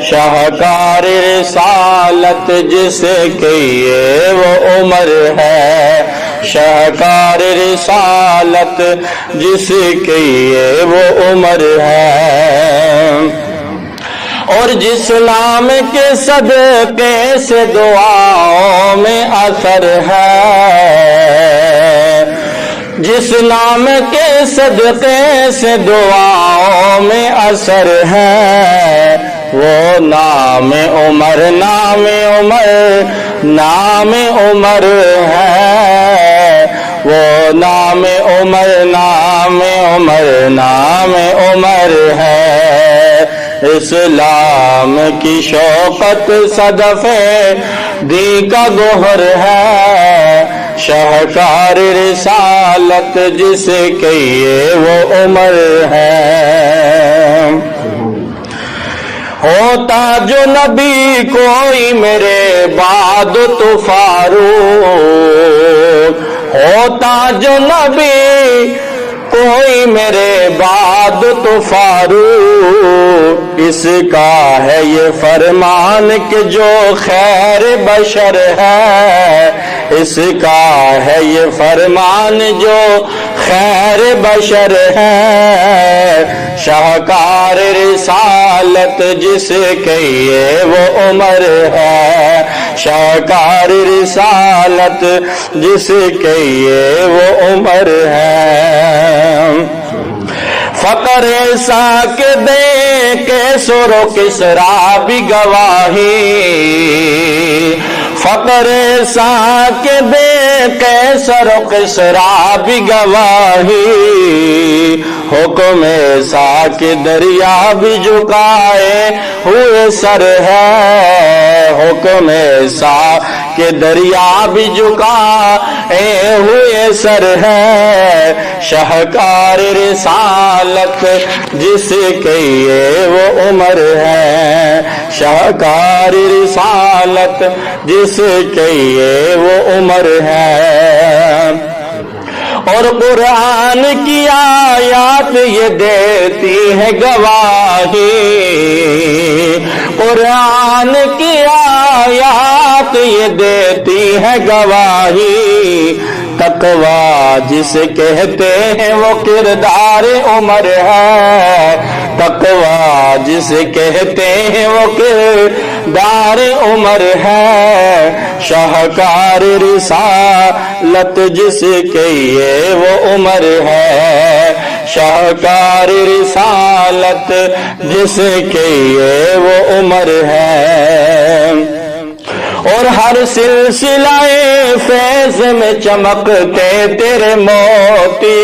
شاہکار رسالت جس کی یہ وہ عمر ہے، شاہکار رسالت جس کی یہ وہ عمر ہے، اور جس نام کے صدقے سے دعاؤں میں اثر ہے، جس نام کے صدقے سے دعاؤں میں اثر ہے، وہ نام عمر نام عمر نام عمر ہے، وہ نام عمر نام عمر نام عمر ہے۔ اسلام کی شوقت صدف دی کا گوہر ہے، شاہکار رسالت جس کی یہ وہ عمر ہے۔ ہوتا جو نبی کوئی میرے بعد تو فاروق، ہوتا جو نبی کوئی میرے بعد تو فاروق، اس کا ہے یہ فرمان کہ جو خیر بشر ہے، اس کا ہے یہ فرمان جو خیر بشر ہے، شاہکار رسالت جس کی یہ وہ عمر ہے، شاہکار رسالت جس کی یہ وہ عمر ہے۔ فقر ایسا کہ دے کے سر و کسرا بھی گواہی، فقر ایسا کہ دے کے سر و کسرا بھی گواہی، حکم ایسا کہ دریا بھی جھکائے ہوئے سر ہے، حکم ایسا کہ دریا بھی جھکائے ہوئے سر ہے، شاہکار رسالت جس کی یہ وہ عمر ہے، شاہکار رسالت جس کی یہ وہ عمر ہے۔ اور قرآن کی آیات یہ دیتی ہے گواہی، قرآن کی آیات یہ دیتی ہے گواہی، تقویٰ جسے کہتے ہیں وہ کردار عمر ہے، تقویٰ جسے کہتے ہیں وہ کردار عمر ہے، شاہکار رسالت جس کی یہ وہ عمر ہے، شاہکار رسالت جس کی یہ وہ عمر ہے۔ اور ہر سلسلہ فیض میں چمکتے تیرے موتی،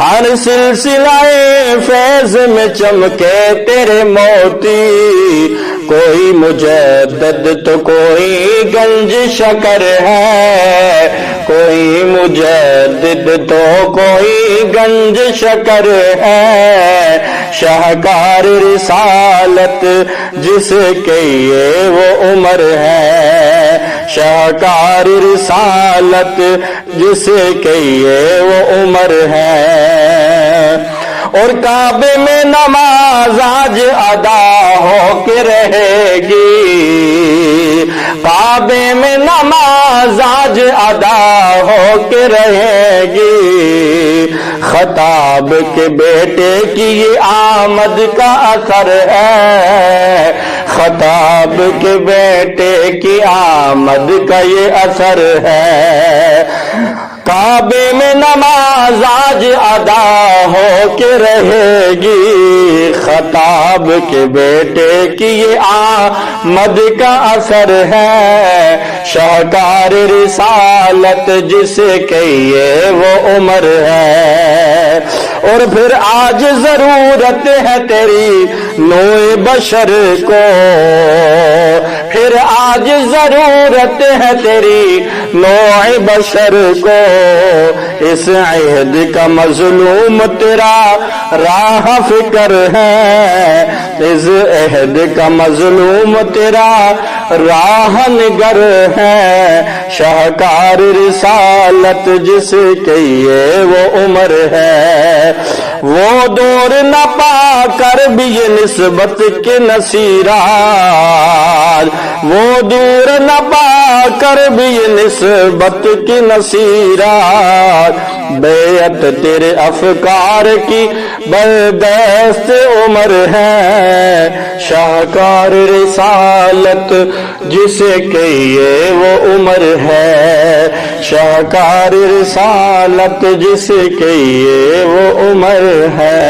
ہر سلسلہ فیض میں چمکے تیرے موتی، کوئی مجدد تو کوئی گنج شکر ہے، کوئی مجدد تو کوئی گنج شکر ہے، شاہکار رسالت جس کی یہ وہ عمر ہے، شاہکار رسالت جس کی یہ وہ عمر ہے۔ اور کعبے میں نماز آج ادا ہو کے رہے گی، کعبے میں نماز آج ادا ہو کے رہے گی، خطاب کے بیٹے کی یہ آمد کا اثر ہے، خطاب کے بیٹے کی آمد کا یہ اثر ہے، کعبے میں نماز آج ادا ہو کے رہے گی، خطاب کے بیٹے کی یہ آمد کا اثر ہے، شاہکار رسالت جس کی یہ وہ عمر ہے۔ اور پھر آج ضرورت ہے تیری نوع بشر کو، پھر آج ضرورت ہے تیری نوع بشر کو، اس عہد کا مظلوم تیرا راہ فکر ہے، اس عہد کا مظلوم تیرا راہن گر ہے، شاہکار رسالت جس کی یہ وہ عمر ہے، وہ دور نہ پا کر بھی یہ نسبت کے نصیرات، وہ دور نہ پا کر بھی یہ نسبت کی نصیرات، بیعت تیرے افکار کی بردست عمر ہے، شاہکار رسالت جسے کہ یہ وہ عمر ہے، شاہکار رسالت جسے کہ یہ وہ عمر ہے۔